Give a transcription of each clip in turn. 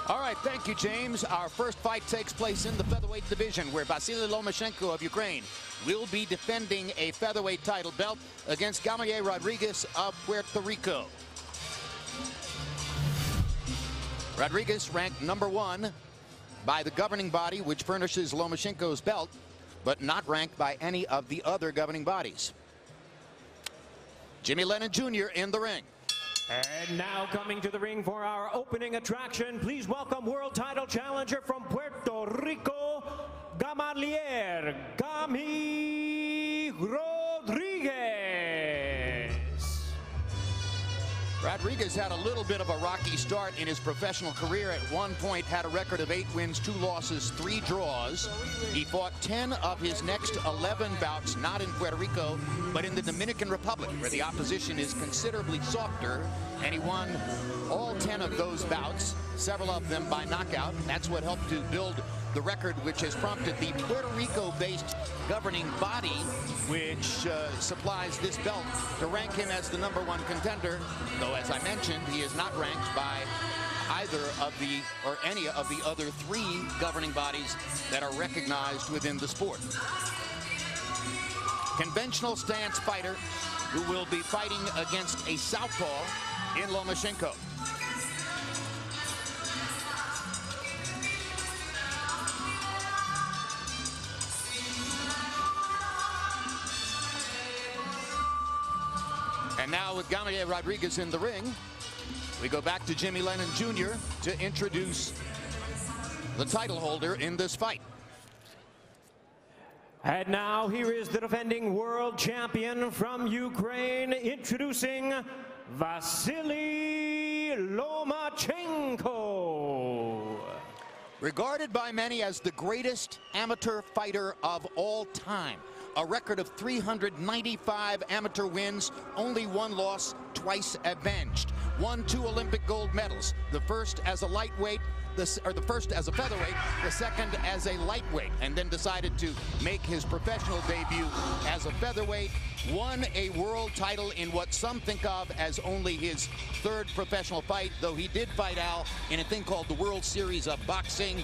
All right, thank you, James. Our first fight takes place in the featherweight division, where Vasyl Lomachenko of Ukraine will be defending a featherweight title belt against Gamalier Rodriguez of Puerto Rico. Rodriguez ranked #1 by the governing body, which furnishes Lomachenko's belt, but not ranked by any of the other governing bodies. Jimmy Lennon Jr. in the ring. And now coming to the ring for our opening attraction, please welcome world title challenger from Puerto Rico, Gamalier Rodriguez. Rodriguez had a little bit of a rocky start in his professional career. At one point had a record of 8 wins, 2 losses, 3 draws. He fought 10 of his next 11 bouts, not in Puerto Rico, but in the Dominican Republic, where the opposition is considerably softer, and he won all 10 of those bouts, several of them by knockout. That's what helped to build the record, which has prompted the Puerto Rico-based governing body, which supplies this belt, to rank him as the #1 contender, though, as I mentioned, he is not ranked by either of the, or any of the other 3 governing bodies that are recognized within the sport. Conventional stance fighter who will be fighting against a southpaw in Lomachenko. And now with Gamalier Rodriguez in the ring, we go back to Jimmy Lennon Jr. to introduce the title holder in this fight. And now here is the defending world champion from Ukraine, introducing Vasyl Lomachenko. Regarded by many as the greatest amateur fighter of all time. A record of 395 amateur wins, only 1 loss, twice avenged. Won 2 Olympic gold medals, the first as a lightweight, the first as a featherweight, the second as a lightweight, and then decided to make his professional debut as a featherweight. Won a world title in what some think of as only his 3rd professional fight, though he did fight Al in a thing called the World Series of Boxing,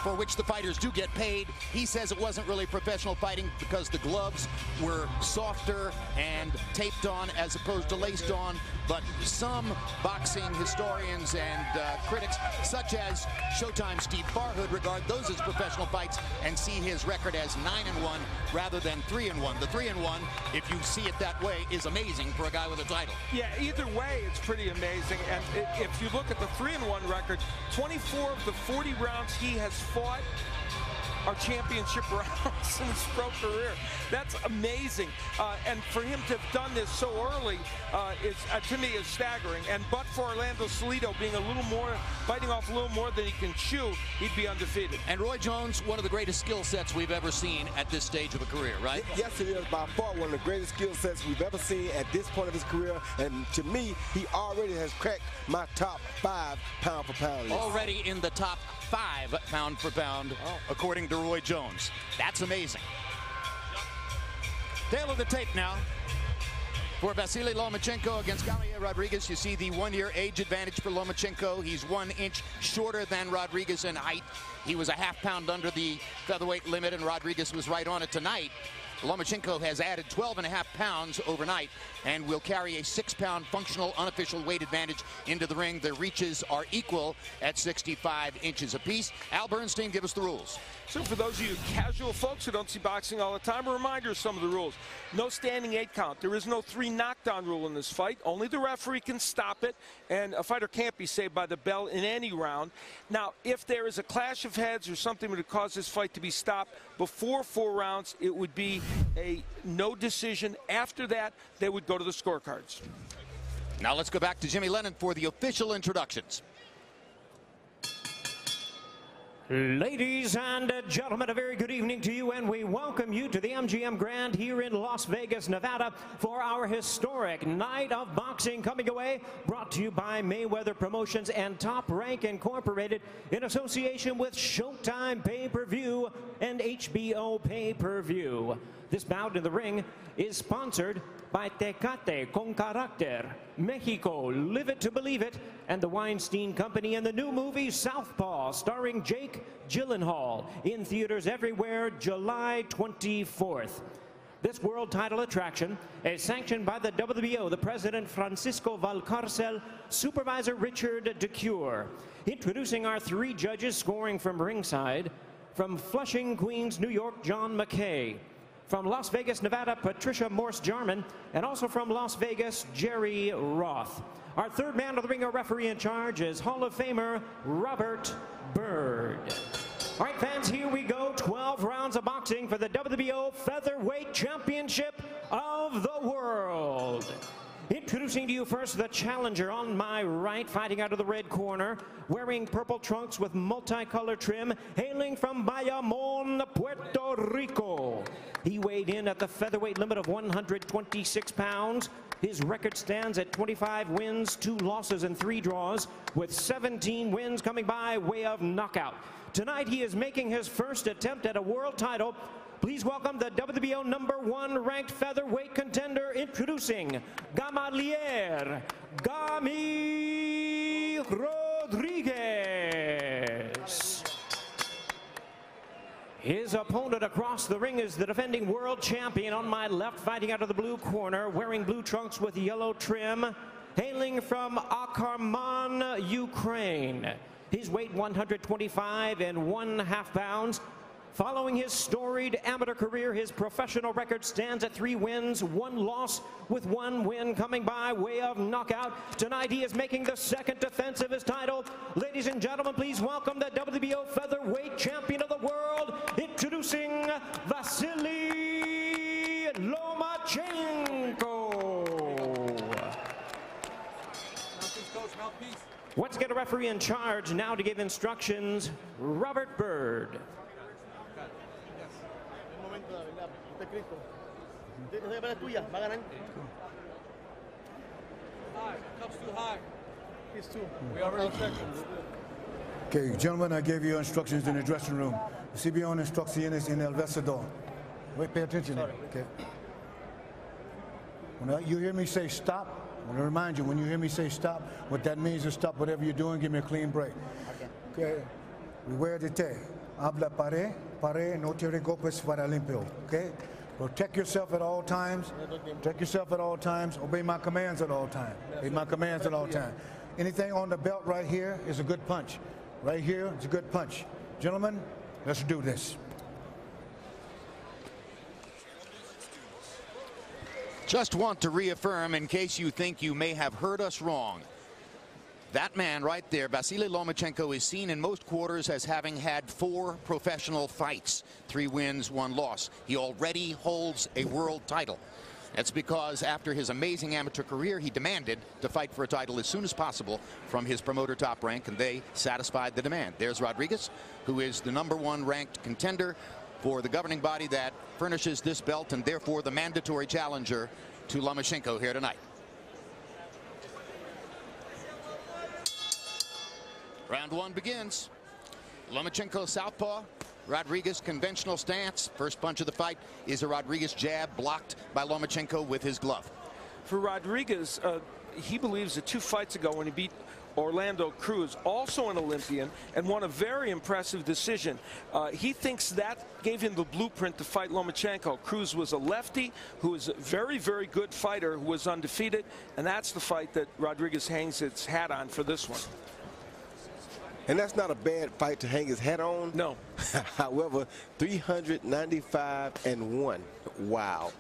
for which the fighters do get paid. He says it wasn't really professional fighting because the gloves were softer and taped on as opposed to laced on. But some boxing historians and critics, such as Showtime Steve Farhood, regard those as professional fights and see his record as 9-1 rather than 3-1. The 3-1, if you see it that way, is amazing for a guy with a title. Yeah, either way, it's pretty amazing. And if you look at the 3-1 record, 24 of the 40 rounds he has fought are championship rounds in his pro career. That's amazing. And for him to have done this so early is, to me, is staggering. And but for Orlando Salido being a little more, biting off a little more than he can chew, he'd be undefeated. And Roy Jones, one of the greatest skill sets we've ever seen at this stage of a career, right? Yes, it is by far one of the greatest skill sets we've ever seen at this point of his career. And to me, he already has cracked my top 5 pound for pound list. Already in the top 5 pound for pound, according to Roy Jones. That's amazing. Tail of the tape now for Vasyl Lomachenko against Gamalier Rodriguez. You see the 1-year age advantage for Lomachenko. He's 1 inch shorter than Rodriguez in height. He was a ½ pound under the featherweight limit, and Rodriguez was right on it tonight. Lomachenko has added 12.5 pounds overnight and will carry a 6-pound functional unofficial weight advantage into the ring. Their reaches are equal at 65 inches apiece. Al Bernstein, give us the rules. So for those of you casual folks who don't see boxing all the time, a reminder of some of the rules. No standing 8 count. There is no 3 knockdown rule in this fight. Only the referee can stop it, and a fighter can't be saved by the bell in any round. Now, if there is a clash of heads or something that would cause this fight to be stopped before 4 rounds, it would be a no decision. After that, they would go to the scorecards. Now let's go back to Jimmy Lennon for the official introductions. Ladies and gentlemen, a very good evening to you, and we welcome you to the MGM Grand here in Las Vegas, Nevada, for our historic night of boxing coming away, brought to you by Mayweather Promotions and Top Rank Incorporated in association with Showtime Pay-Per-View and HBO Pay-Per-View. This bout in the ring is sponsored by Tecate Con Carácter, Mexico, Live It to Believe It, and the Weinstein Company, and the new movie Southpaw, starring Jake Gyllenhaal, in theaters everywhere July 24th. This world title attraction is sanctioned by the WBO, the president Francisco Valcarcel, supervisor Richard DeCure. Introducing our 3 judges scoring from ringside: from Flushing, Queens, New York, John McKay; from Las Vegas, Nevada, Patricia Morse-Jarman; and also from Las Vegas, Jerry Roth. Our third man of the ring, our referee in charge, is Hall of Famer Robert Byrd. All right, fans, here we go. 12 rounds of boxing for the WBO Featherweight Championship of the World. Introducing to you first the challenger on my right, fighting out of the red corner, wearing purple trunks with multicolored trim, hailing from Bayamon, Puerto Rico. He weighed in at the featherweight limit of 126 pounds. His record stands at 25 wins, 2 losses, and 3 draws, with 17 wins coming by way of knockout. Tonight, he is making his first attempt at a world title. Please welcome the WBO #1 ranked featherweight contender, introducing Gamalier, Gami Rodriguez. His opponent across the ring is the defending world champion on my left, fighting out of the blue corner, wearing blue trunks with yellow trim, hailing from Akarman, Ukraine. His weight 125 1/2 pounds. Following his storied amateur career, his professional record stands at 3 wins, 1 loss, with 1 win coming by way of knockout. Tonight he is making the second defense of his title. Ladies and gentlemen, please welcome the WBO Featherweight Champion of the World, introducing Vasyl Lomachenko. Once again, a referee in charge now to give instructions, Robert Byrd. Okay, gentlemen, I gave you instructions in the dressing room. Recibió instrucciones en el vestidor. Wait, pay attention. Okay. When you hear me say stop, I want to remind you, when you hear me say stop, what that means is stop whatever you're doing, give me a clean break. Okay. Recuérdate, habla pare, no te golpes para limpio. Okay. Protect yourself at all times. Protect yourself at all times. Obey my commands at all times. Obey my commands at all times. Anything on the belt right here is a good punch. Right here is a good punch. Gentlemen, let's do this. Just want to reaffirm, in case you think you may have heard us wrong, that man right there, Vasyl Lomachenko, is seen in most quarters as having had 4 professional fights, 3 wins, 1 loss. He already holds a world title. That's because after his amazing amateur career, he demanded to fight for a title as soon as possible from his promoter Top Rank, and they satisfied the demand. There's Rodriguez, who is the #1 ranked contender for the governing body that furnishes this belt, and therefore the mandatory challenger to Lomachenko here tonight. Round 1 begins. Lomachenko southpaw, Rodriguez conventional stance. First punch of the fight is a Rodriguez jab, blocked by Lomachenko with his glove. For Rodriguez, he believes that 2 fights ago when he beat Orlando Cruz, also an Olympian, and won a very impressive decision. He thinks that gave him the blueprint to fight Lomachenko. Cruz was a lefty who was a very, very good fighter who was undefeated, and that's the fight that Rodriguez hangs its hat on for this one. And that's not a bad fight to hang his hat on. No. However, 395-1. Wow.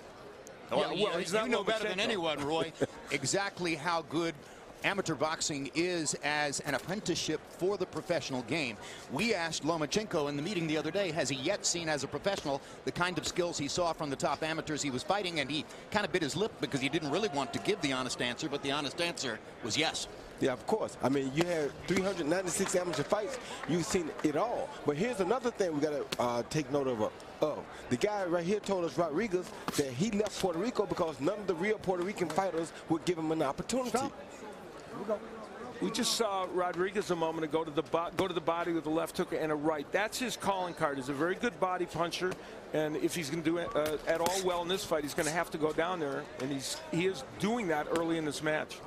Well, yeah, you know better than anyone, Roy, exactly how good amateur boxing is as an apprenticeship for the professional game. We asked Lomachenko in the meeting the other day, has he yet seen as a professional the kind of skills he saw from the top amateurs he was fighting, and he kind of bit his lip because he didn't really want to give the honest answer, but the honest answer was yes. Yeah, of course. I mean, you had 396 amateur fights. You've seen it all. But here's another thing we got to take note of. The guy right here told us, Rodriguez, that he left Puerto Rico because none of the real Puerto Rican fighters would give him an opportunity. Stop. Here we go. We just saw Rodriguez a moment ago go to the body with a left hook and a right. That's his calling card. He's a very good body puncher, and if he's going to do it at all well in this fight, he's going to have to go down there, and he is doing that early in this match.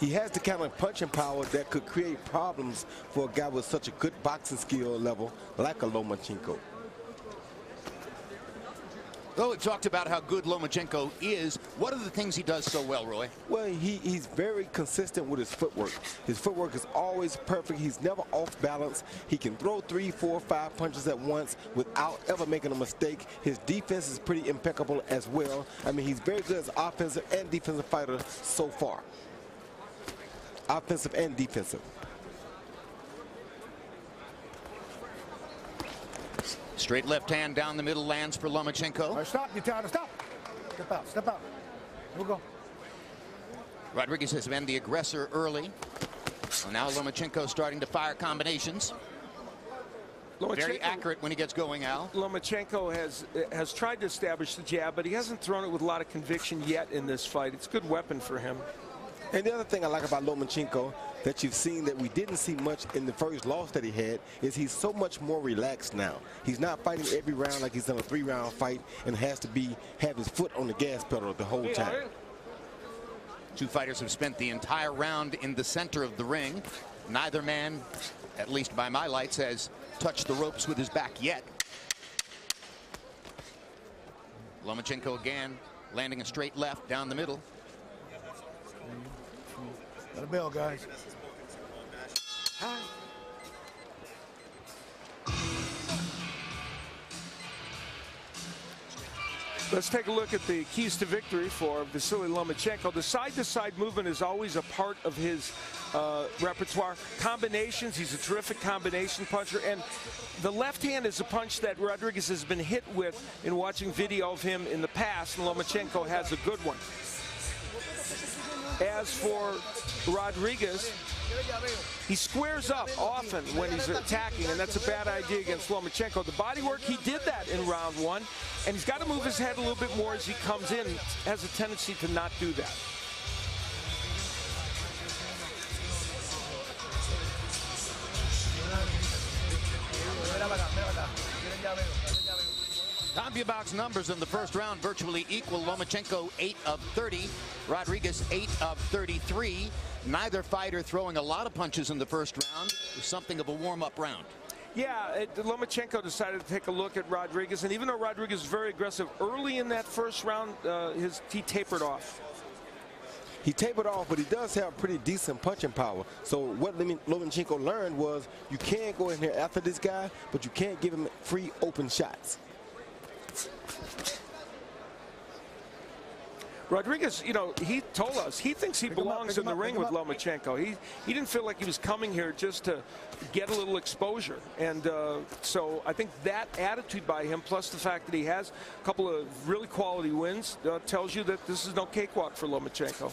He has the kind of punching power that could create problems for a guy with such a good boxing skill level like a Lomachenko. Well, we've talked about how good Lomachenko is. What are the things he does so well, Roy? Well, he's very consistent with his footwork. His footwork is always perfect. He's never off balance. He can throw 3, 4, 5 punches at once without ever making a mistake. His defense is pretty impeccable as well. I mean, he's very good as an offensive and defensive fighter so far. Offensive and defensive. Straight left hand down the middle lands for Lomachenko. All right, stop, Utah, stop. Step out, step out. Here we go. Rodriguez has been the aggressor early. Well, now Lomachenko starting to fire combinations. Very accurate when he gets going, Al. Lomachenko has tried to establish the jab, but he hasn't thrown it with a lot of conviction yet in this fight. It's a good weapon for him. And the other thing I like about Lomachenko that you've seen that we didn't see much in the first loss that he had is he's so much more relaxed now. He's not fighting every round like he's done a 3-round fight and has to have his foot on the gas pedal the whole time. Two fighters have spent the entire round in the center of the ring. Neither man, at least by my lights, has touched the ropes with his back yet. Lomachenko again landing a straight left down the middle. Got a bell, guys. Let's take a look at the keys to victory for Vasyl Lomachenko. The side-to-side movement is always a part of his repertoire. Combinations, he's a terrific combination puncher. And the left hand is a punch that Rodriguez has been hit with in watching video of him in the past, and Lomachenko has a good one. As for Rodriguez, he squares up often when he's attacking, and that's a bad idea against Lomachenko. The body work, he did that in round 1, and he's got to move his head a little bit more as he comes in. Has a tendency to not do that. CompuBox numbers in the first round virtually equal. Lomachenko 8 of 30, Rodriguez 8 of 33. Neither fighter throwing a lot of punches in the first round. It was something of a warm-up round. Yeah, Lomachenko decided to take a look at Rodriguez, and even though Rodriguez was very aggressive early in that first round, he tapered off. He tapered off, but he does have pretty decent punching power. So what Lomachenko learned was you can go in here after this guy, but you can't give him free open shots. Rodriguez, you know, he told us he thinks he belongs in the ring with Lomachenko. He didn't feel like he was coming here just to get a little exposure. And so I think that attitude by him, plus the fact that he has a couple of really quality wins, tells you that this is no cakewalk for Lomachenko.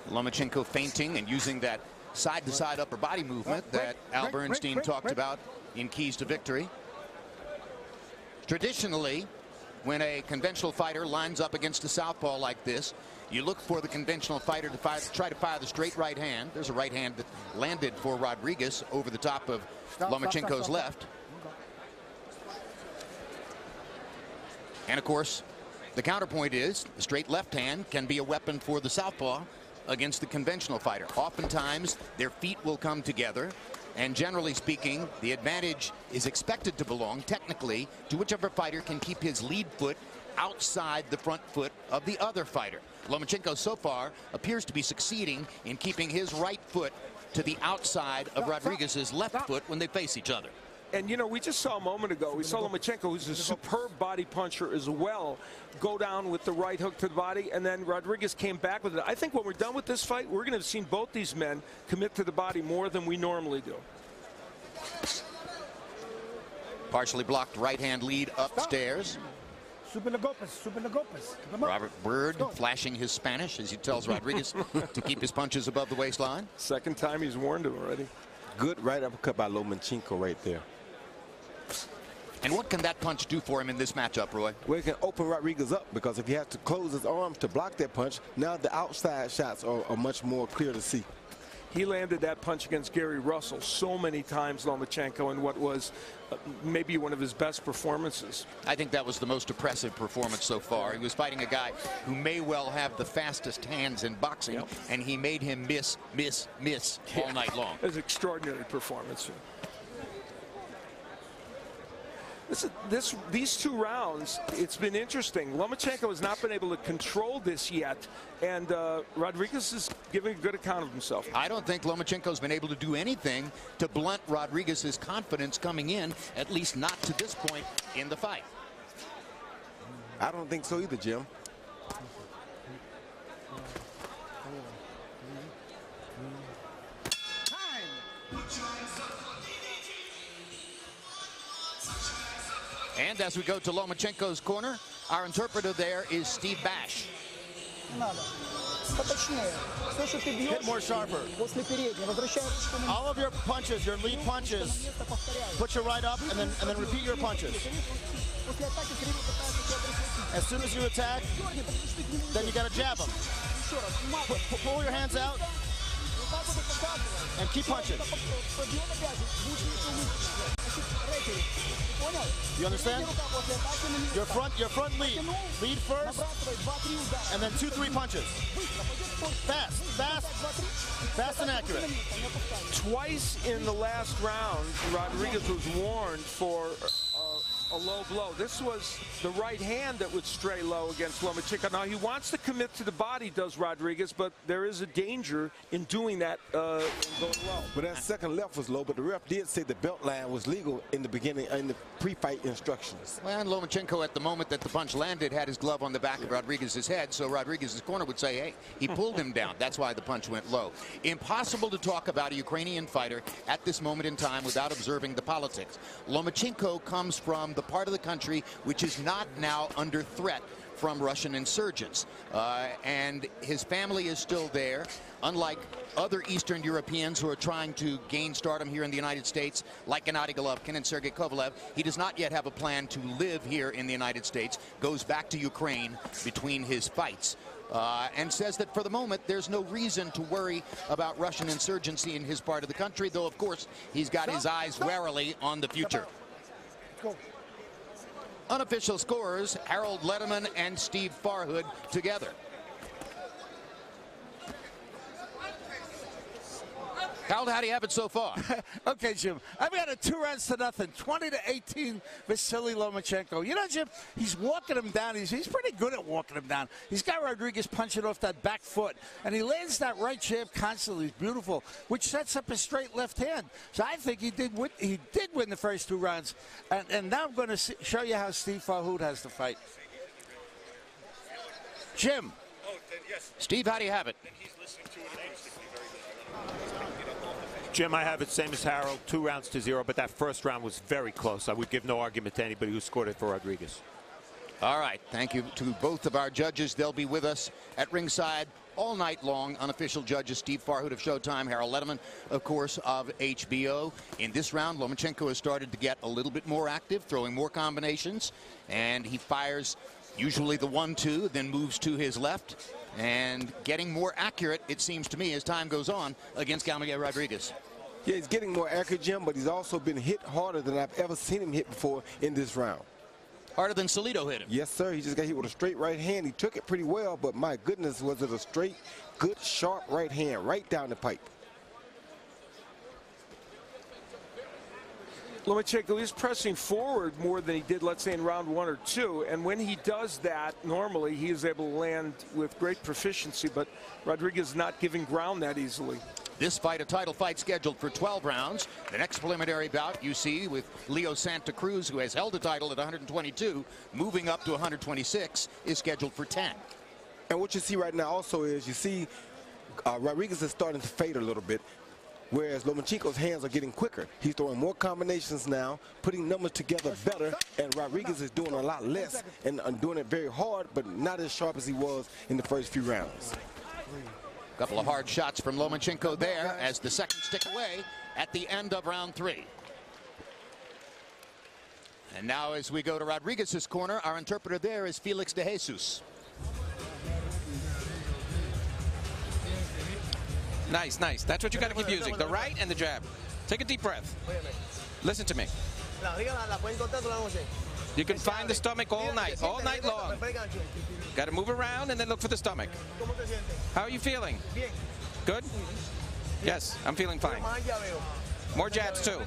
Lomachenko feinting and using that side-to-side upper body movement that Al Bernstein talked about in keys to victory. Traditionally, when a conventional fighter lines up against a southpaw like this, you look for the conventional fighter to try to fire the straight right hand. There's a right hand that landed for Rodriguez over the top of Lomachenko's left. And of course, the counterpoint is the straight left hand can be a weapon for the southpaw against the conventional fighter. Oftentimes, their feet will come together. And generally speaking, the advantage is expected to belong technically to whichever fighter can keep his lead foot outside the front foot of the other fighter. Lomachenko so far appears to be succeeding in keeping his right foot to the outside of Rodriguez's left foot when they face each other. And, you know, we just saw a moment ago, we saw Lomachenko, who's a superb body puncher as well, go down with the right hook to the body, and then Rodriguez came back with it. I think when we're done with this fight, we're going to have seen both these men commit to the body more than we normally do. Partially blocked right hand lead upstairs. Robert Byrd flashing his Spanish as he tells Rodriguez to keep his punches above the waistline. Second time he's warned him already. Good right uppercut by Lomachenko right there. And what can that punch do for him in this matchup, Roy? Well, it can open Rodriguez up, because if he has to close his arms to block that punch, now the outside shots are much more clear to see. He landed that punch against Gary Russell so many times, Lomachenko, in what was maybe one of his best performances. I think that was the most impressive performance so far. He was fighting a guy who may well have the fastest hands in boxing, and he made him miss all night long. It was an extraordinary performance. These 2 rounds, it's been interesting. Lomachenko has not been able to control this yet, and Rodriguez is giving a good account of himself. I don't think Lomachenko's been able to do anything to blunt Rodriguez's confidence coming in, at least not to this point in the fight. I don't think so either, Jim. And as we go to Lomachenko's corner, our interpreter there is Steve Bash. Hit more sharper. All of your punches, your lead punches, put your right up and then repeat your punches. As soon as you attack, then you got to jab them. Pull your hands out and keep punching. You understand? Your front lead. Lead first, and then 2-3 punches. Fast and accurate. Twice in the last round, Rodriguez was warned for a low blow. This was the right hand that would stray low against Lomachenko. Now, he wants to commit to the body, does Rodriguez, but there is a danger in doing that and going low. But that second left was low, but the ref did say the belt line was legal in the beginning, in the pre-fight instructions. Well, and Lomachenko, at the moment that the punch landed, had his glove on the back of Rodriguez's head, so Rodriguez's corner would say, hey, he pulled him down. That's why the punch went low. Impossible to talk about a Ukrainian fighter at this moment in time without observing the politics. Lomachenko comes from the part of the country which is not now under threat from Russian insurgents. And his family is still there. Unlike other Eastern Europeans who are trying to gain stardom here in the United States, like Gennady Golovkin and Sergei Kovalev, he does not yet have a plan to live here in the United States, goes back to Ukraine between his fights. And says that for the moment there's no reason to worry about Russian insurgency in his part of the country, though of course he's got his eyes warily on the future. Unofficial scorers, Harold Letterman and Steve Farhood together. Harold, how do you have it so far? Okay, Jim. I've got a 2-0, 20-18, Vasyl Lomachenko. You know, Jim, he's walking him down. He's pretty good at walking him down. He's got Rodriguez punching off that back foot, and he lands that right jab constantly. He's beautiful, which sets up his straight left hand. So I think he did win the first 2 rounds. And now I'm going to show you how Steve Farhood has to fight. Jim. Oh, then yes. Steve, how do you have it? Then he's listening to it and he's Jim, I have it same as Harold, 2-0, but that first round was very close. I would give no argument to anybody who scored it for Rodriguez. All right, thank you to both of our judges. They'll be with us at ringside all night long. Unofficial judges Steve Farhood of Showtime, Harold Letterman, of course, of HBO. In this round, Lomachenko has started to get a little bit more active, throwing more combinations, and he fires usually the 1-2, then moves to his left, and getting more accurate, it seems to me, as time goes on against Gamalier Rodriguez. Yeah, he's getting more accurate, Jim, but he's also been hit harder than I've ever seen him hit before in this round. Harder than Salido hit him. Yes, sir. He just got hit with a straight right hand. He took it pretty well, but my goodness, was it a straight, good, sharp right hand right down the pipe. Lomachenko is pressing forward more than he did, let's say, in round 1 or 2. And when he does that, normally he is able to land with great proficiency, but Rodriguez is not giving ground that easily. This fight, a title fight scheduled for 12 rounds. The next preliminary bout you see with Leo Santa Cruz, who has held the title at 122, moving up to 126, is scheduled for 10. And what you see right now also is you see Rodriguez is starting to fade a little bit, whereas Lomachenko's hands are getting quicker. He's throwing more combinations now, putting numbers together better, and Rodriguez is doing a lot less and doing it very hard, but not as sharp as he was in the first few rounds. Couple of hard shots from Lomachenko there as the seconds tick away at the end of round 3. And now as we go to Rodriguez's corner, our interpreter there is Felix de Jesus. Nice, nice. That's what you got to keep using. The right and the jab. Take a deep breath. Listen to me. You can find the stomach all night long. Got to move around and then look for the stomach. How are you feeling? Good? Yes, I'm feeling fine. More jabs too.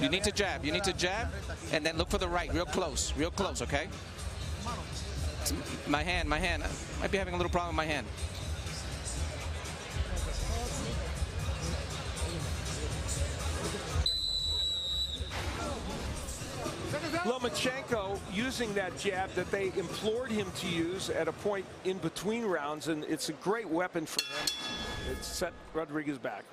You need to jab. You need to jab and then look for the right. Real close, okay? My hand. I might be having a little problem with my hand. Lomachenko using that jab that they implored him to use at a point in between rounds, and it's a great weapon for him. It set Rodriguez back.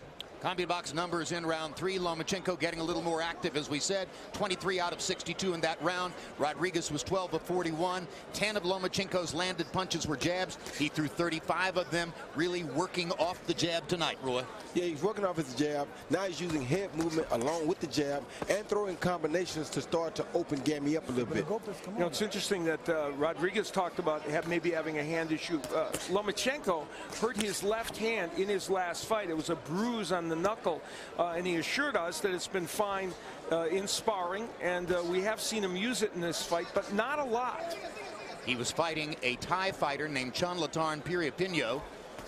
CompuBox numbers in round 3. Lomachenko getting a little more active, as we said. 23 out of 62 in that round. Rodriguez was 12 of 41. 10 of Lomachenko's landed punches were jabs. He threw 35 of them, really working off the jab tonight, Roy. Yeah, he's working off his jab. Now he's using head movement along with the jab and throwing combinations to start to open Gammy up a little bit. You know, it's interesting that Rodriguez talked about maybe having a hand issue. Lomachenko hurt his left hand in his last fight. It was a bruise on the knuckle, and he assured us that it's been fine in sparring, and we have seen him use it in this fight, but not a lot. He was fighting a Thai fighter named Chonlatarn Piripinho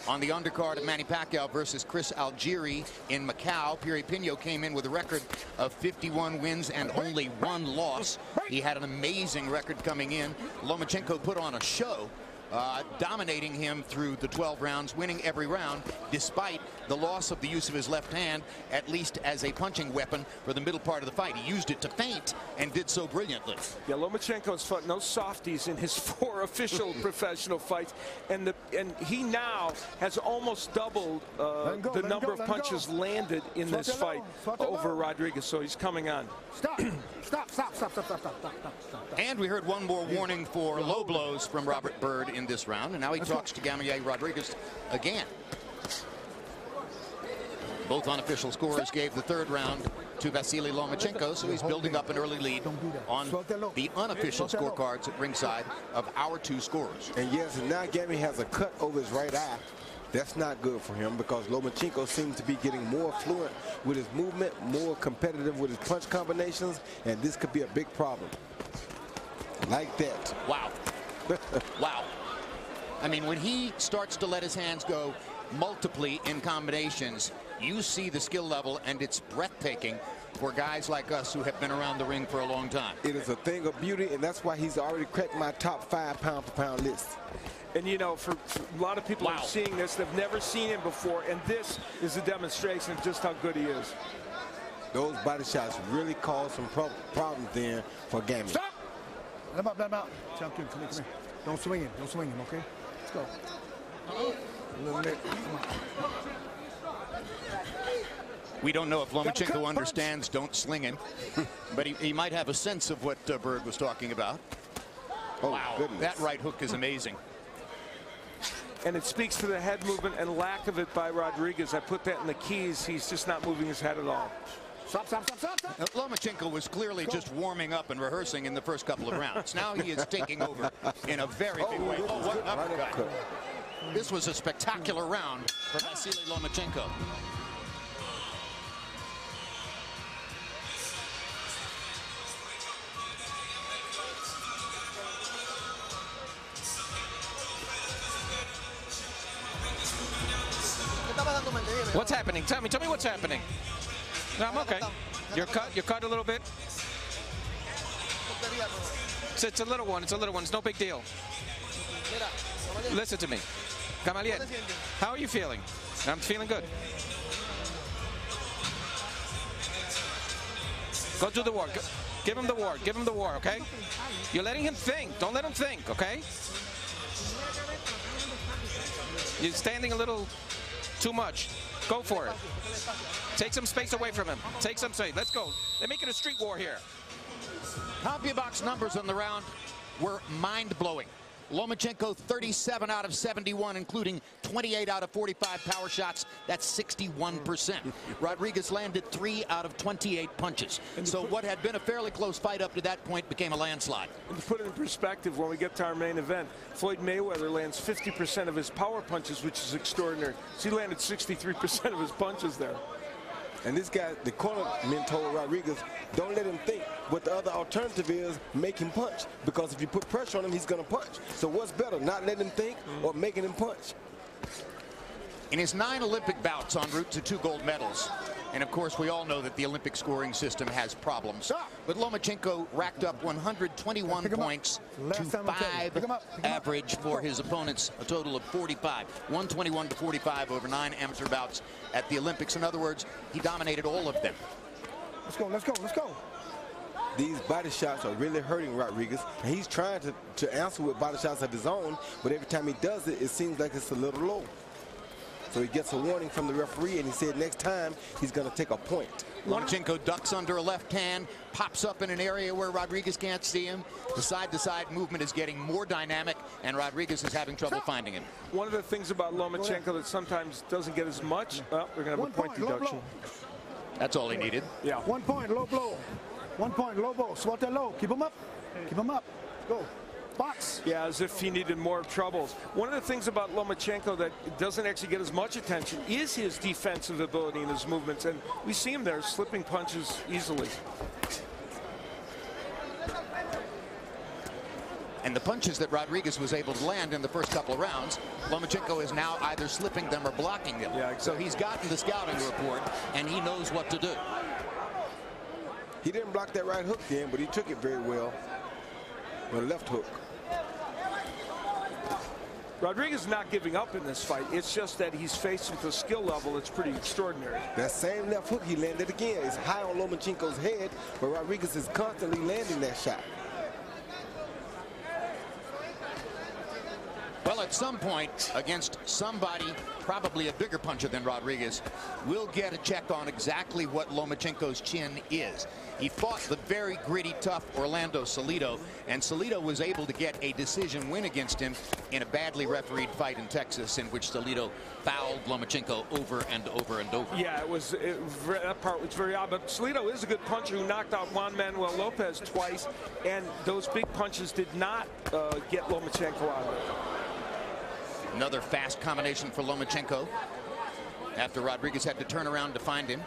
on the undercard of Manny Pacquiao versus Chris Algieri in Macau. Piripinho came in with a record of 51 wins and only 1 loss. He had an amazing record coming in. Lomachenko put on a show, dominating him through the 12 rounds, winning every round, despite the loss of the use of his left hand, at least as a punching weapon for the middle part of the fight. He used it to feint and did so brilliantly. Yeah, Lomachenko's fought no softies in his 4 official professional fights, and he now has almost doubled the number of punches landed in this fight over Rodriguez, so he's coming on. Stop. And we heard one more warning for low blows from Robert Byrd in this round, and now he talks to Gamalier Rodriguez again. Both unofficial scorers gave the 3rd round to Vasyl Lomachenko, so he's building up an early lead on the unofficial scorecards at ringside of our 2 scorers. And yes, and now Gammy has a cut over his right eye. That's not good for him because Lomachenko seems to be getting more fluent with his movement, more competitive with his punch combinations, and this could be a big problem. Like that. Wow. Wow. I mean, when he starts to let his hands go multiply in combinations, you see the skill level, and it's breathtaking for guys like us who have been around the ring for a long time. It is a thing of beauty, and that's why he's already cracked my top 5 pound-for-pound list. And you know, for a lot of people who are seeing this, they've never seen him before, and this is a demonstration of just how good he is. Those body shots really caused some problems then for Gammy. Stop! Let him out. Come here. Don't swing him, okay? Let's go. A little bit. Come on. We don't know if Lomachenko understands don't sling him, but he might have a sense of what Byrd was talking about. Oh, wow, goodness. That right hook is amazing. And it speaks to the head movement and lack of it by Rodriguez. I put that in the keys. He's just not moving his head at all. Stop. Lomachenko was clearly just warming up and rehearsing in the first couple of rounds. Now he is taking over in a very big way. Oh, what an uppercut. This was a spectacular round for Vasyl Lomachenko. What's happening? Tell me what's happening. No, I'm okay. You're cut a little bit. It's a little one. It's no big deal. Listen to me. Gamalier, how are you feeling? I'm feeling good. Go do the war. Give him the war. Give him the war, okay? You're letting him think. Don't let him think, okay? You're standing a little too much. Go for it. Take some space away from him. Take some space. Let's go. They're making a street war here. CompuBox numbers on the round were mind-blowing. Lomachenko 37 out of 71, including 28 out of 45 power shots. That's 61%. Rodriguez landed 3 out of 28 punches. So what had been a fairly close fight up to that point became a landslide. And to put it in perspective, when we get to our main event, Floyd Mayweather lands 50% of his power punches, which is extraordinary. So he landed 63% of his punches there. And this guy, the corner men told Rodriguez, don't let him think. What the other alternative is, make him punch. Because if you put pressure on him, he's going to punch. So what's better, not letting him think or making him punch? In his 9 Olympic bouts en route to 2 gold medals, and of course we all know that the Olympic scoring system has problems, but Lomachenko racked up 121 points to 5 average for his opponents, a total of 45. 121 to 45 over 9 amateur bouts at the Olympics. In other words, he dominated all of them. Let's go, let's go, let's go. These body shots are really hurting Rodriguez, and he's trying to answer with body shots of his own, but every time he does it, it seems like it's a little low. So he gets a warning from the referee, and he said next time he's going to take a point. Lomachenko ducks under a left hand, pops up in an area where Rodriguez can't see him. The side-to-side movement is getting more dynamic, and Rodriguez is having trouble finding him. One of the things about Lomachenko that sometimes doesn't get as much, well, they're going to have a point deduction. That's all he needed. Yeah. 1 point, low blow. 1 point, low blow. Swat that low. Keep him up. Keep him up. Go. Box. Yeah, as if he needed more troubles. One of the things about Lomachenko that doesn't actually get as much attention is his defensive ability and his movements, and we see him there slipping punches easily. And the punches that Rodriguez was able to land in the first couple of rounds, Lomachenko is now either slipping them or blocking them. Yeah, exactly. So he's gotten the scouting report, and he knows what to do. He didn't block that right hook then, but he took it very well. With a left hook. Rodriguez is not giving up in this fight. It's just that he's faced with a skill level that's pretty extraordinary. That same left hook he landed again. It's high on Lomachenko's head, but Rodriguez is constantly landing that shot. Well, at some point, against somebody, probably a bigger puncher than Rodriguez, we'll get a check on exactly what Lomachenko's chin is. He fought the very gritty, tough Orlando Salido, and Salido was able to get a decision win against him in a badly refereed fight in Texas, in which Salido fouled Lomachenko over and over and over. Yeah, that part was very odd, but Salido is a good puncher who knocked out Juan Manuel Lopez twice, and those big punches did not get Lomachenko out of it. Another fast combination for Lomachenko after Rodriguez had to turn around to find him.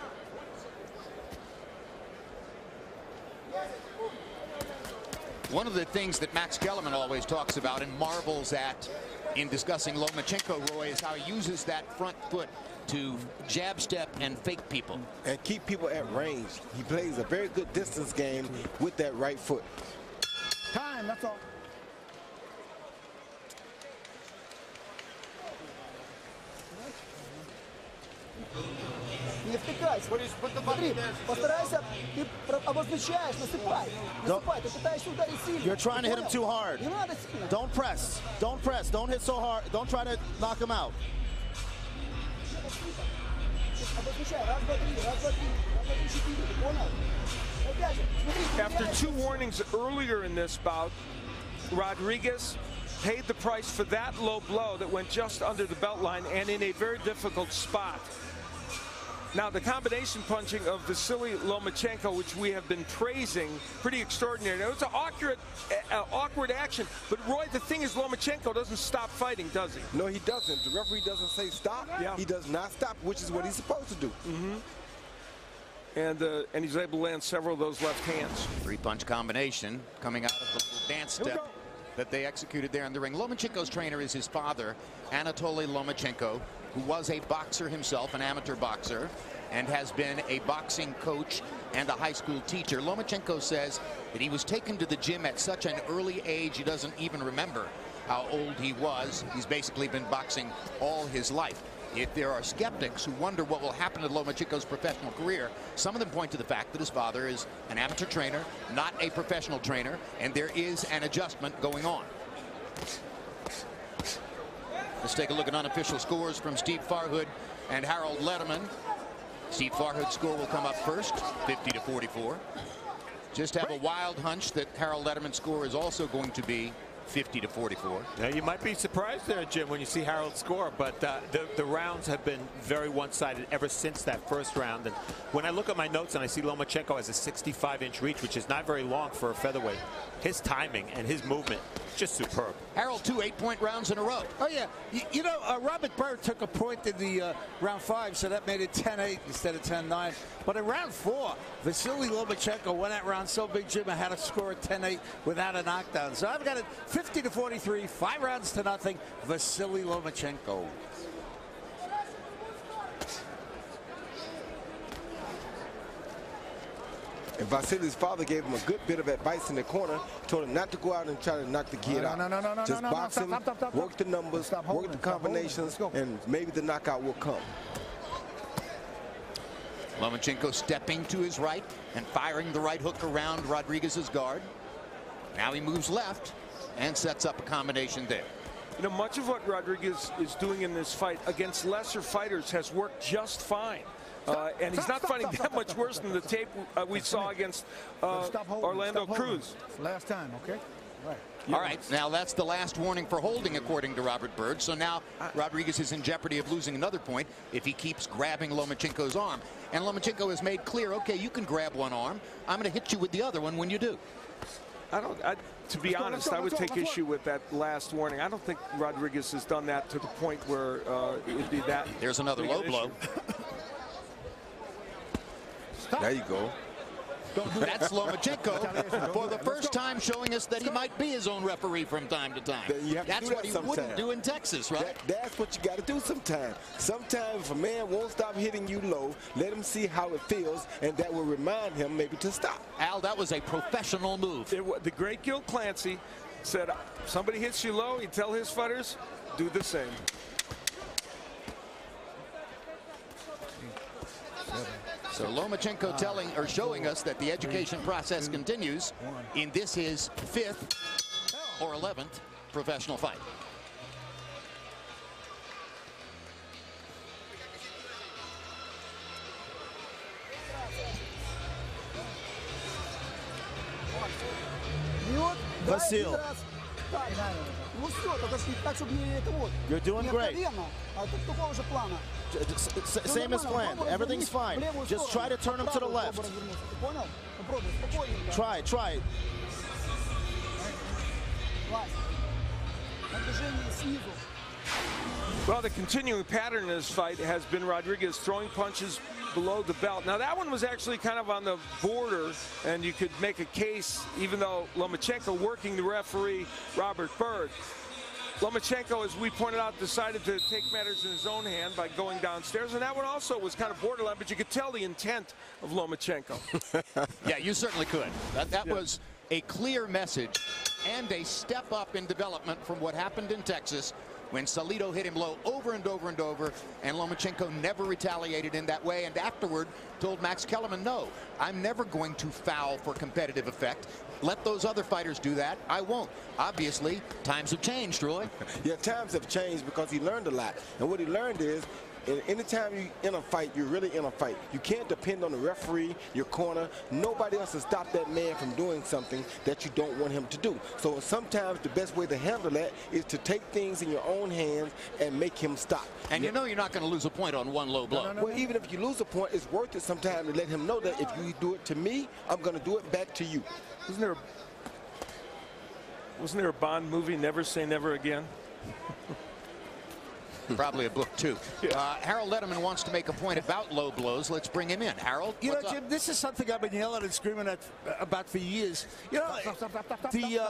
One of the things that Max Kellerman always talks about and marvels at in discussing Lomachenko, Roy, is how he uses that front foot to jab step and fake people. And keep people at range. He plays a very good distance game with that right foot. Time, that's all. Не втыкайся. Смотри, постарайся, ты обозначаешь, насыпай. Насыпай, ты пытаешься ударить сильно. You're trying to hit him too hard. Не надо сильно. Don't press. Don't press. Don't hit so hard. Don't try to knock him out. Обозначай. Раз, два, три, раз, два, три. Раз, два, три, четыре. Ты понял? Опять же, смотри. After 2 warnings earlier in this bout, Rodriguez paid the price for that low blow that went just under the belt line and in a very difficult spot. Now, the combination punching of Vasyl Lomachenko, which we have been praising, pretty extraordinary. Now, it was an awkward action, but Roy, the thing is Lomachenko doesn't stop fighting, does he? No, he doesn't. The referee doesn't say stop. Yeah. He does not stop, which is what he's supposed to do. And he's able to land several of those left hands. 3-punch combination coming out of the little dance step that they executed there in the ring. Lomachenko's trainer is his father, Anatoly Lomachenko, who was a boxer himself, an amateur boxer, and has been a boxing coach and a high school teacher. Lomachenko says that he was taken to the gym at such an early age he doesn't even remember how old he was. He's basically been boxing all his life. If there are skeptics who wonder what will happen to Lomachenko's professional career, some of them point to the fact that his father is an amateur trainer, not a professional trainer, and there is an adjustment going on. Let's take a look at unofficial scores from Steve Farhood and Harold Letterman. Steve Farhood's score will come up first, 50-44. Just have a wild hunch that Harold Letterman's score is also going to be 50-44. Now, you might be surprised there, Jim, when you see Harold score, but the rounds have been very one-sided ever since that first round. And when I look at my notes and I see Lomachenko has a 65-inch reach, which is not very long for a featherweight, his timing and his movement, just superb. Harold, 2 8-point rounds in a row. Oh, yeah. You know, Robert Byrd took a point in the round 5, so that made it 10-8 instead of 10-9. But in round 4, Vasyl Lomachenko won that round so big, Jim, I had to score at 10-8 without a knockdown. So I've got it 50-43, 5 rounds to nothing, Vasyl Lomachenko. And Vasyly's father gave him a good bit of advice in the corner, told him not to go out and try to knock the kid out. Just box him, work the numbers, work the combinations, and maybe the knockout will come. Lomachenko stepping to his right and firing the right hook around Rodriguez's guard. Now he moves left and sets up a combination there. You know, much of what Rodriguez is doing in this fight against lesser fighters has worked just fine. And he's not fighting that much worse than the tape we saw against Orlando Cruz. Last time, okay? Right. All right, now that's the last warning for holding, according to Robert Byrd. So now Rodriguez is in jeopardy of losing another point if he keeps grabbing Lomachenko's arm. And Lomachenko has made clear, okay, you can grab one arm. I'm going to hit you with the other one when you do. To be honest, I would take issue with that last warning. I don't think Rodriguez has done that to the point where it'd be that. There's another low blow. There you go. That's Lomachenko for the first time showing us that he might be his own referee from time to time. That's what he wouldn't do in Texas, right? That's what you got to do sometimes. Sometimes if a man won't stop hitting you low, let him see how it feels, and that will remind him maybe to stop. Al, that was a professional move. The great Gil Clancy said, somebody hits you low, he'd tell his fighters, do the same. So Lomachenko showing us that the education process continues in his 5th or 11th professional fight. Vasyl, you're doing great. Same as planned. Everything's fine. Just try to turn him to the left. Try. Well, the continuing pattern in this fight has been Rodriguez throwing punches below the belt. Now, that one was actually kind of on the border, and you could make a case, even though Lomachenko working the referee, Robert Byrd. Lomachenko, as we pointed out, decided to take matters in his own hand by going downstairs, and that one also was kind of borderline, but you could tell the intent of Lomachenko. Yeah, you certainly could. That was a clear message and a step up in development from what happened in Texas when Salido hit him low over and over and over, and Lomachenko never retaliated in that way, and afterward told Max Kellerman, no, I'm never going to foul for competitive effect. Let those other fighters do that. I won't. Obviously, times have changed, Roy. Yeah, times have changed because he learned a lot. And what he learned is, anytime you're in a fight, you're really in a fight. You can't depend on the referee, your corner. Nobody else will stop that man from doing something that you don't want him to do. So sometimes the best way to handle that is to take things in your own hands and make him stop. And you know you're not going to lose a point on one low blow. Well, even if you lose a point, it's worth it sometimes to let him know that if you do it to me, I'm going to do it back to you. Wasn't there a Bond movie, Never Say Never Again? Probably a book, too. Harold Letterman wants to make a point about low blows. Let's bring him in. Harold, you know, Jim, this is something I've been yelling and screaming about for years. You know,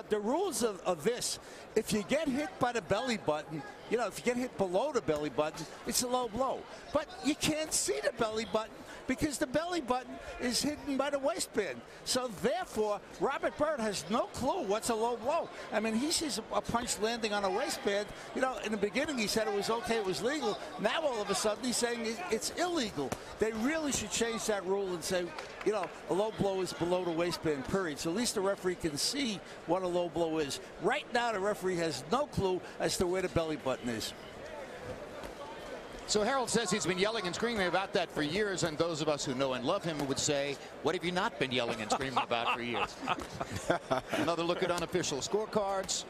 the rules of this, if you get hit by the belly button, you know, if you get hit below the belly button, it's a low blow. But you can't see the belly button because the belly button is hidden by the waistband. So therefore, Robert Byrd has no clue what's a low blow. I mean, he sees a punch landing on a waistband. You know, in the beginning he said it was okay, it was legal. Now all of a sudden he's saying it's illegal. They really should change that rule and say, you know, a low blow is below the waistband, period. So at least the referee can see what a low blow is. Right now the referee has no clue as to where the belly button is. So Harold says he's been yelling and screaming about that for years, and those of us who know and love him would say, what have you not been yelling and screaming about for years? Another look at unofficial scorecards.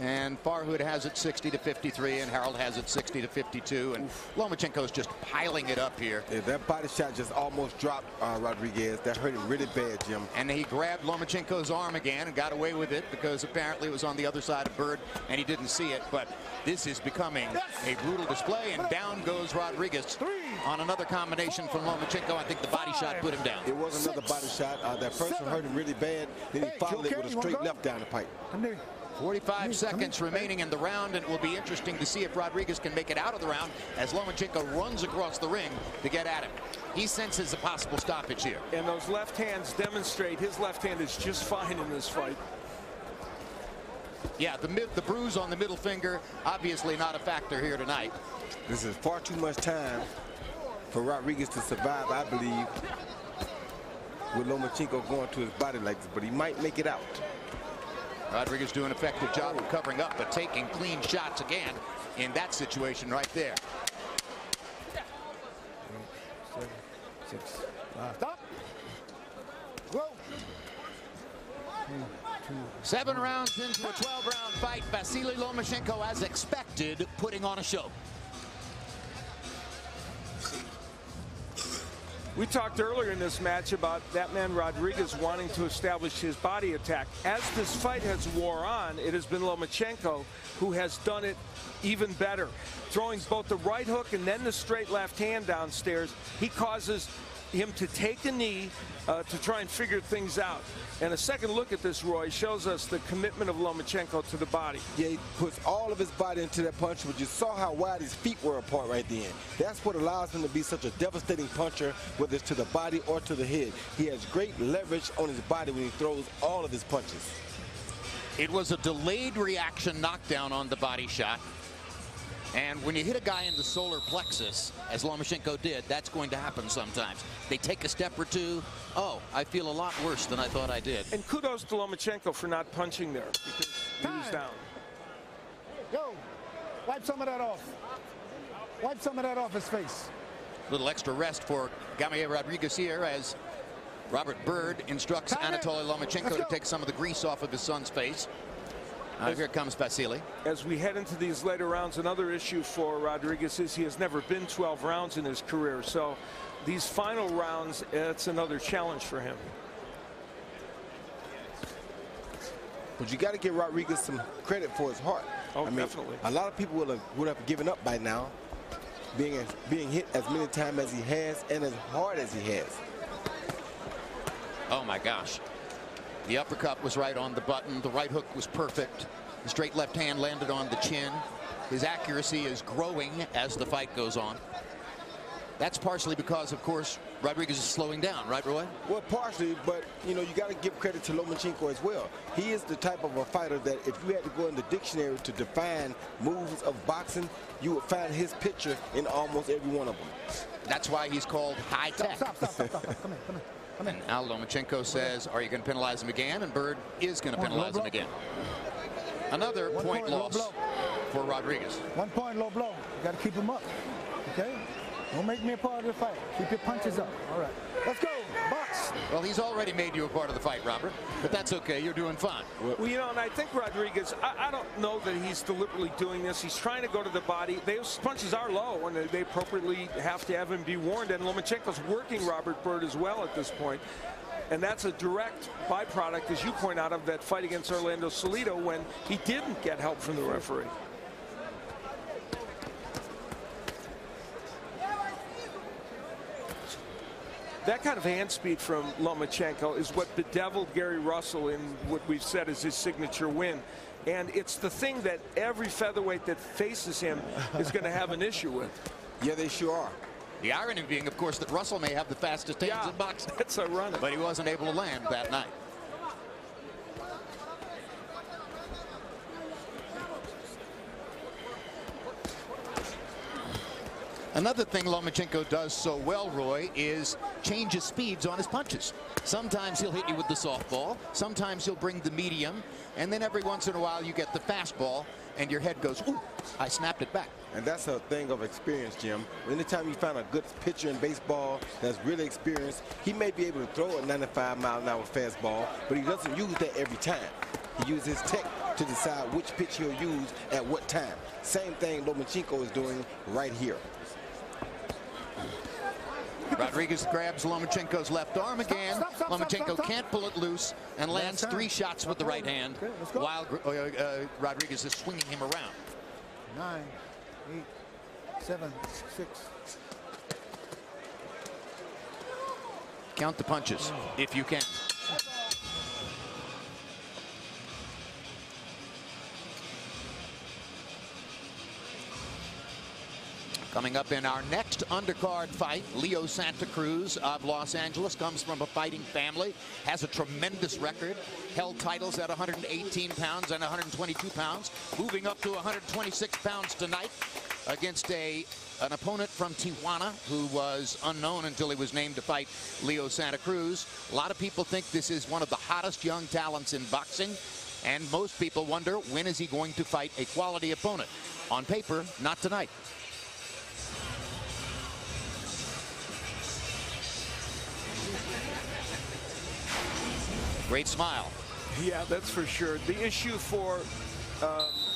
And Farhood has it 60-53, and Harold has it 60-52, and Lomachenko's just piling it up here. Yeah, that body shot just almost dropped Rodriguez. That hurt him really bad, Jim. And he grabbed Lomachenko's arm again and got away with it because apparently it was on the other side of Bird and he didn't see it. But this is becoming a brutal display, and down goes Rodriguez on another combination from Lomachenko. I think the body shot put him down. It was another body shot. That first one hurt him really bad. Then he followed it with a straight left down the pipe. 45 seconds remaining in the round, and it will be interesting to see if Rodriguez can make it out of the round as Lomachenko runs across the ring to get at him. He senses a possible stoppage here. And those left hands demonstrate his left hand is just fine in this fight. Yeah, the bruise on the middle finger, obviously not a factor here tonight. This is far too much time for Rodriguez to survive, I believe, with Lomachenko going to his body like this, but he might make it out. Rodriguez doing an effective job of covering up, but taking clean shots again in that situation right there. 7, 6, 5. Stop. Go. 7 rounds into a 12-round fight. Vasyl Lomachenko, as expected, putting on a show. We talked earlier in this match about that man Rodriguez wanting to establish his body attack. As this fight has wore on, it has been Lomachenko who has done it even better. Throwing both the right hook and then the straight left hand downstairs, he causes him to take a knee to try and figure things out. And a second look at this, Roy, shows us the commitment of Lomachenko to the body. Yeah, he puts all of his body into that punch, but you saw how wide his feet were apart right then. That's what allows him to be such a devastating puncher, whether it's to the body or to the head. He has great leverage on his body when he throws all of his punches. It was a delayed reaction knockdown on the body shot. And when you hit a guy in the solar plexus, as Lomachenko did, that's going to happen sometimes. They take a step or two. Oh, I feel a lot worse than I thought I did. And kudos to Lomachenko for not punching there because he was down. Yo, wipe some of that off. Wipe some of that off his face. A little extra rest for Gamalier Rodriguez here as Robert Bird instructs Anatoly Lomachenko to take some of the grease off of his son's face. Here comes Vasyl. As we head into these later rounds, another issue for Rodriguez is he has never been 12 rounds in his career. So these final rounds, it's another challenge for him. But you got to give Rodriguez some credit for his heart. Oh, definitely. A lot of people would have given up by now, being hit as many times as he has and as hard as he has. Oh, my gosh. The uppercut was right on the button. The right hook was perfect. The straight left hand landed on the chin. His accuracy is growing as the fight goes on. That's partially because, of course, Rodriguez is slowing down, right, Roy? Well, partially, but, you know, you got to give credit to Lomachenko as well. He is the type of a fighter that if you had to go in the dictionary to define moves of boxing, you would find his picture in almost every one of them. That's why he's called high tech. Stop. Come here. And now Lomachenko says, are you going to penalize him again? And Bird is going to penalize him again. Another point loss for Rodriguez. 1 point, low blow. You got to keep him up. Okay? Don't make me a part of the fight. Keep your punches up. All right. Let's go. Box. Well, he's already made you a part of the fight, Robert. But that's okay. You're doing fine. Well, you know, and I think Rodriguez, I don't know that he's deliberately doing this. He's trying to go to the body. Those punches are low, and they appropriately have to have him be warned. And Lomachenko's working Robert Bird as well at this point. And that's a direct byproduct, as you point out, of that fight against Orlando Salido when he didn't get help from the referee. That kind of hand speed from Lomachenko is what bedeviled Gary Russell in what we've said is his signature win. And it's the thing that every featherweight that faces him is going to have an issue with. Yeah, they sure are. The irony being, of course, that Russell may have the fastest hands in boxing. That's ironic. But he wasn't able to land that night. Another thing Lomachenko does so well, Roy, is change his speeds on his punches. Sometimes he'll hit you with the softball. Sometimes he'll bring the medium. And then every once in a while you get the fastball and your head goes, ooh, I snapped it back. And that's a thing of experience, Jim. Anytime you find a good pitcher in baseball that's really experienced, he may be able to throw a 95-mile-an-hour fastball, but he doesn't use that every time. He uses his tech to decide which pitch he'll use at what time. Same thing Lomachenko is doing right here. Rodriguez grabs Lomachenko's left arm again. Lomachenko can't pull it loose and lands 3 shots with the right hand while Rodriguez is swinging him around. 9, 8, 7, 6. Count the punches if you can. Coming up in our next undercard fight, Leo Santa Cruz of Los Angeles comes from a fighting family, has a tremendous record, held titles at 118 pounds and 122 pounds, moving up to 126 pounds tonight against an opponent from Tijuana who was unknown until he was named to fight Leo Santa Cruz. A lot of people think this is one of the hottest young talents in boxing, and most people wonder, when is he going to fight a quality opponent? On paper, not tonight. Great smile. Yeah, that's for sure. The issue for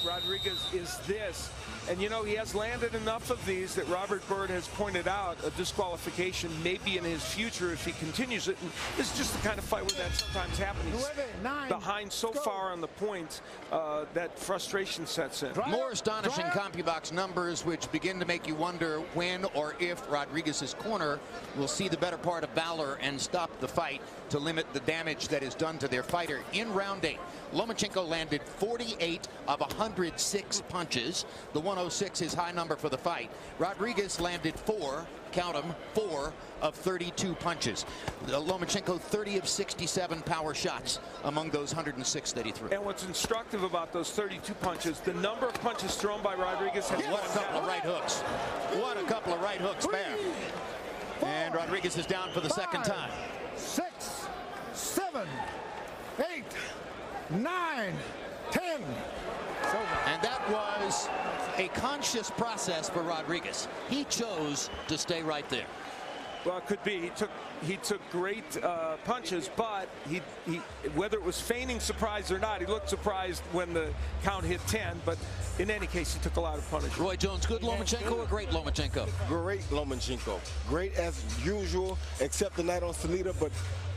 Rodriguez is this. And, you know, he has landed enough of these that Robert Byrd has pointed out a disqualification may be in his future if he continues it. And this is just the kind of fight where that sometimes happens. He's behind so far on the point that frustration sets in. More astonishing CompuBox numbers, which begin to make you wonder when or if Rodriguez's corner will see the better part of valor and stop the fight to limit the damage that is done to their fighter. In round 8, Lomachenko landed 48 of 106 punches. The 106 is high number for the fight. Rodriguez landed 4, count them, 4 of 32 punches. Lomachenko 30 of 67 power shots among those 106 that he threw. And what's instructive about those 32 punches, the number of punches thrown by Rodriguez has What a couple of right hooks. What a couple of right hooks, bam. And Rodriguez is down for the second time. 6, 7, 8, 9, 10. And that was a conscious process for Rodriguez. He chose to stay right there. Well, it could be. He took great punches, but he whether it was feigning surprise or not, he looked surprised when the count hit 10. But in any case, he took a lot of punishment. Roy Jones, good Lomachenko or great Lomachenko? Great Lomachenko. Great as usual, except the night on Salida, but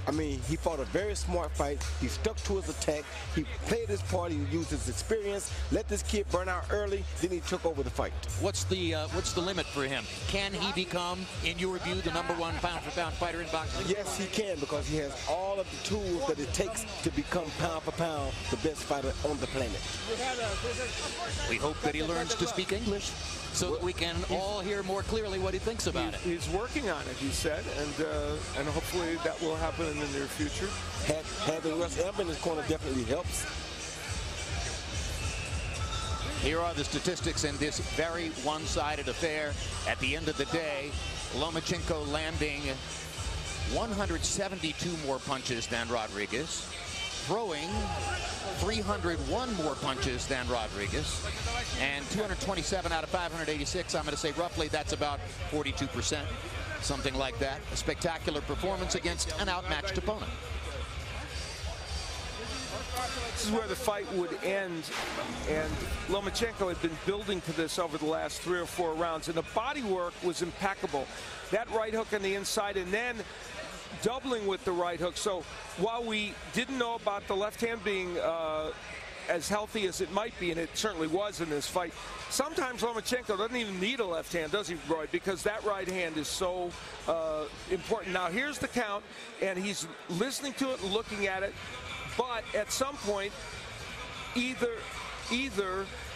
I mean, he fought a very smart fight. He stuck to his attack. He played his part. He used his experience, let this kid burn out early, then he took over the fight. What's the limit for him? Can he become, in your view, the #1 pound-for-pound fighter in boxing? Yes, he can, because he has all of the tools that it takes to become pound for pound the best fighter on the planet. We hope that he learns to speak English so that we can all hear more clearly what he thinks about it. He's working on it, he said, and hopefully that will happen in the near future. Having Russ Elmer in his corner definitely helps. Here are the statistics in this very one-sided affair. At the end of the day, Lomachenko landing 172 more punches than Rodriguez, throwing 301 more punches than Rodriguez, and 227 out of 586. I'm going to say roughly that's about 42%, something like that. A spectacular performance against an outmatched opponent. This is where the fight would end, and Lomachenko had been building to this over the last 3 or 4 rounds, and the body work was impeccable. That right hook on the inside, and then doubling with the right hook. So while we didn't know about the left hand being as healthy as it might be, and it certainly was in this fight, sometimes Lomachenko doesn't even need a left hand, does he, Roy? Because that right hand is so important. Now here's the count, and he's listening to it and looking at it, but at some point, either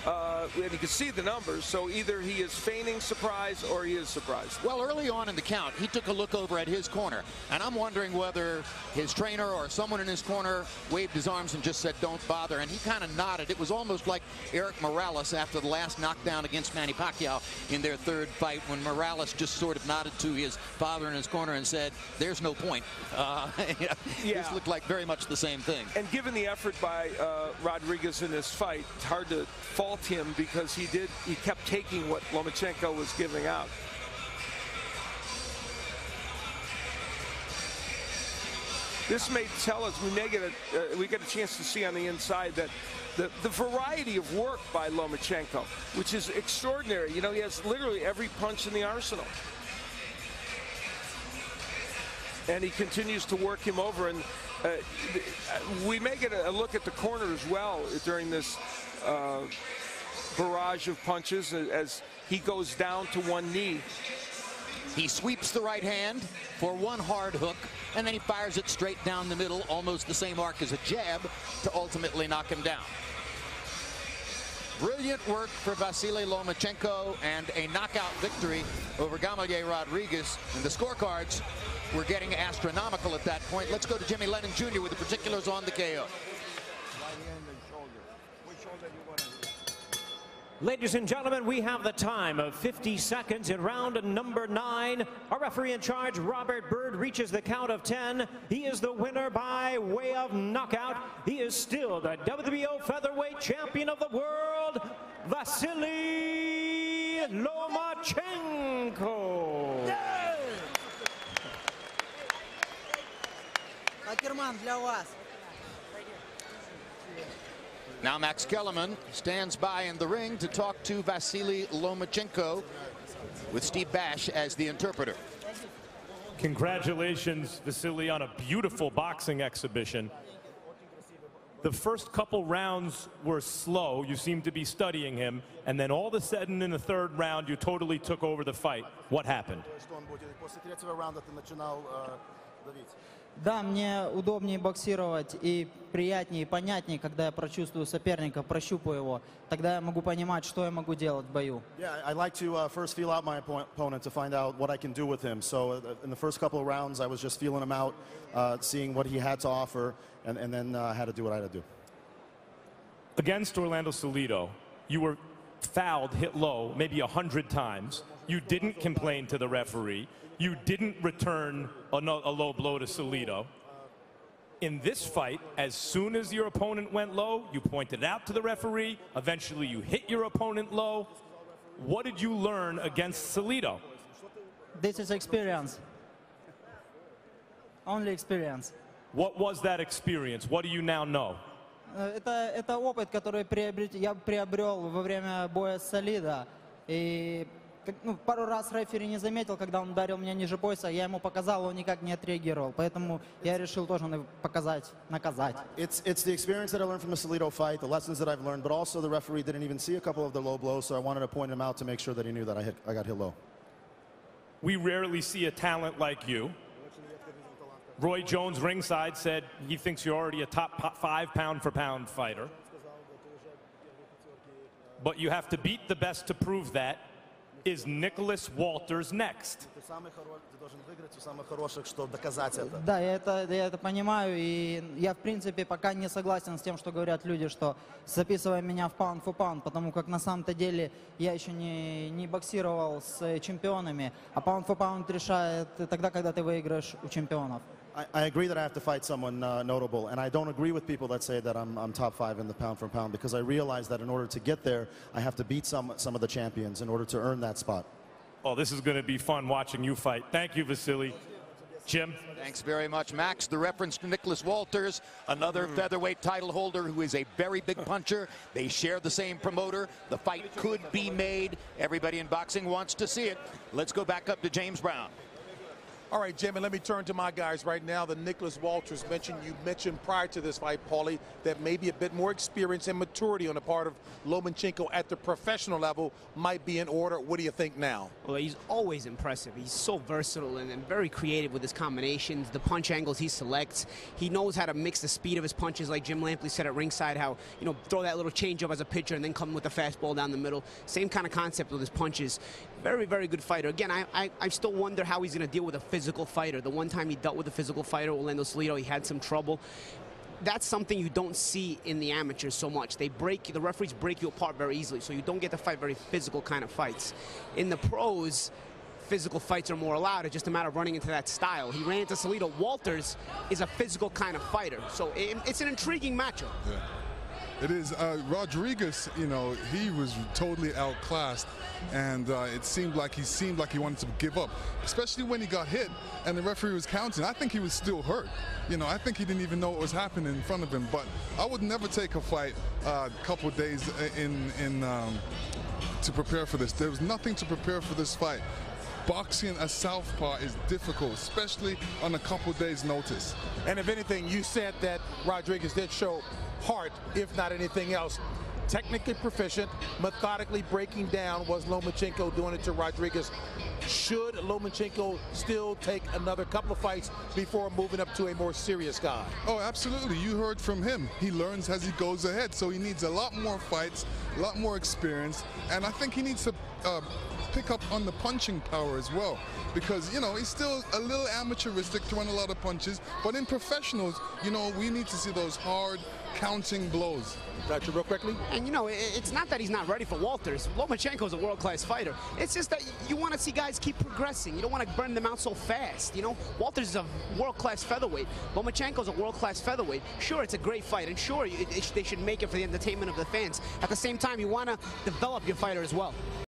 and you can see the numbers, so either he is feigning surprise or he is surprised. Well, early on in the count, he took a look over at his corner, and I'm wondering whether his trainer or someone in his corner waved his arms and just said, don't bother, and he kind of nodded. It was almost like Eric Morales after the last knockdown against Manny Pacquiao in their 3rd fight, when Morales just sort of nodded to his father in his corner and said, there's no point. Yeah. This looked like very much the same thing. And given the effort by Rodriguez in this fight, it's hard to fault him, because he kept taking what Lomachenko was giving out. This may tell us, we get a chance to see on the inside that the variety of work by Lomachenko, which is extraordinary. You know, he has literally every punch in the arsenal. And he continues to work him over. And we may get a look at the corner as well during this barrage of punches as he goes down to one knee. He sweeps the right hand for one hard hook, and then he fires it straight down the middle, almost the same arc as a jab, to ultimately knock him down. Brilliant work for Vasyl Lomachenko and a knockout victory over Gamalier Rodriguez. And the scorecards were getting astronomical at that point. Let's go to Jimmy Lennon Jr. with the particulars on the KO. Ladies and gentlemen, we have the time of 50 seconds in round number 9. Our referee in charge, Robert Bird, reaches the count of 10. He is the winner by way of knockout. He is still the WBO featherweight champion of the world, Vasyl Lomachenko. Now Max Kellerman stands by in the ring to talk to Vasyl Lomachenko with Steve Bash as the interpreter. Congratulations, Vasyl, on a beautiful boxing exhibition. The first couple rounds were slow. You seemed to be studying him. And then all of a sudden in the third round, you totally took over the fight. What happened? Да, мне удобнее боксировать и приятнее, и понятнее, когда я прочувствую соперника, прощупаю его. Тогда я могу понимать, что я могу делать в бою. Yeah, I like to first feel out my opponent to find out what I can do with him. So in the first couple of rounds, I was just feeling him out, seeing what he had to offer, and then had to do what I had to do. Against Orlando Salido, you were fouled, hit low, maybe 100 times. You didn't complain to the referee. You didn't return a low blow to Salido. In this fight, as soon as your opponent went low, you pointed out to the referee. Eventually, you hit your opponent low. What did you learn against Salido? This is experience. Only experience. What was that experience? What do you now know? Это опыт, который я приобрел во время боя с Солидо. И пару раз рефери не заметил, когда он ударил меня ниже пояса, я ему показал, он никак не отреагировал. Поэтому я решил тоже показать, наказать. It's the experience that I learned from the Salido fight, the lessons that I've learned, but also the referee didn't even see a couple of the low blows, so I wanted to point him out to make sure that he knew that I got hit low. We rarely see a talent like you. Roy Jones ringside said he thinks you're already a top 5 pound-for-pound fighter. But you have to beat the best to prove that. Is Nicholas Walters next? Да, я это понимаю, и я, в принципе, пока не согласен с тем, что говорят люди, что записывая меня в pound for pound, потому как на самом-то деле я еще не боксировал с чемпионами, а pound for pound решает тогда, когда ты выиграешь у чемпионов. I agree that I have to fight someone notable, and I don't agree with people that say that I'm top 5 in the pound for pound, because I realize that in order to get there, I have to beat some of the champions in order to earn that spot. Oh, this is going to be fun watching you fight. Thank you, Vasyl. Jim? Thanks very much, Max. The reference to Nicholas Walters, another featherweight title holder who is a very big puncher. They share the same promoter. The fight could be made. Everybody in boxing wants to see it. Let's go back up to James Brown. All right, Jim, and let me turn to my guys right now. The Nicholas Walters you mentioned prior to this fight, Paulie, that maybe a bit more experience and maturity on the part of Lomachenko at the professional level might be in order. What do you think now? Well, he's always impressive. He's so versatile and very creative with his combinations, the punch angles he selects. He knows how to mix the speed of his punches, like Jim Lampley said at ringside, how, throw that little changeup as a pitcher and then come with a fastball down the middle. Same kind of concept with his punches. Very, very good fighter. Again, I still wonder how he's going to deal with a physical fighter. The one time he dealt with a physical fighter, Orlando Salido, he had some trouble. That's something you don't see in the amateurs so much. The referees break you apart very easily, so you don't get to fight very physical kind of fights. In the pros, physical fights are more allowed. It's just a matter of running into that style. He ran into Salido. Walters is a physical kind of fighter, so it's an intriguing matchup. Yeah. It is. Rodriguez, you know, he was totally outclassed, and it seemed like he wanted to give up, especially when he got hit and the referee was counting. I think he was still hurt. You know, I think he didn't even know what was happening in front of him. But I would never take a fight a couple of days to prepare for this. There was nothing to prepare for this fight. Boxing a southpaw is difficult, especially on a couple days' notice. And if anything, you said that Rodriguez did show heart, if not anything else. Technically proficient, methodically breaking down. Was Lomachenko doing it to Rodriguez? Should Lomachenko still take another couple of fights before moving up to a more serious guy? Oh, absolutely. You heard from him. He learns as he goes ahead, so he needs a lot more fights, a lot more experience, and I think he needs to pick up on the punching power as well, because, you know, he's still a little amateuristic, throwing a lot of punches, but in professionals, you know, we need to see those hard counting blows. Gotcha, real quickly. And you know, it's not that he's not ready for Walters. Lomachenko's a world-class fighter. It's just that you want to see guys keep progressing. You don't want to burn them out so fast. You know, Walters is a world-class featherweight. Lomachenko's a world-class featherweight. Sure, it's a great fight, and sure, they should make it for the entertainment of the fans. At the same time, you want to develop your fighter as well.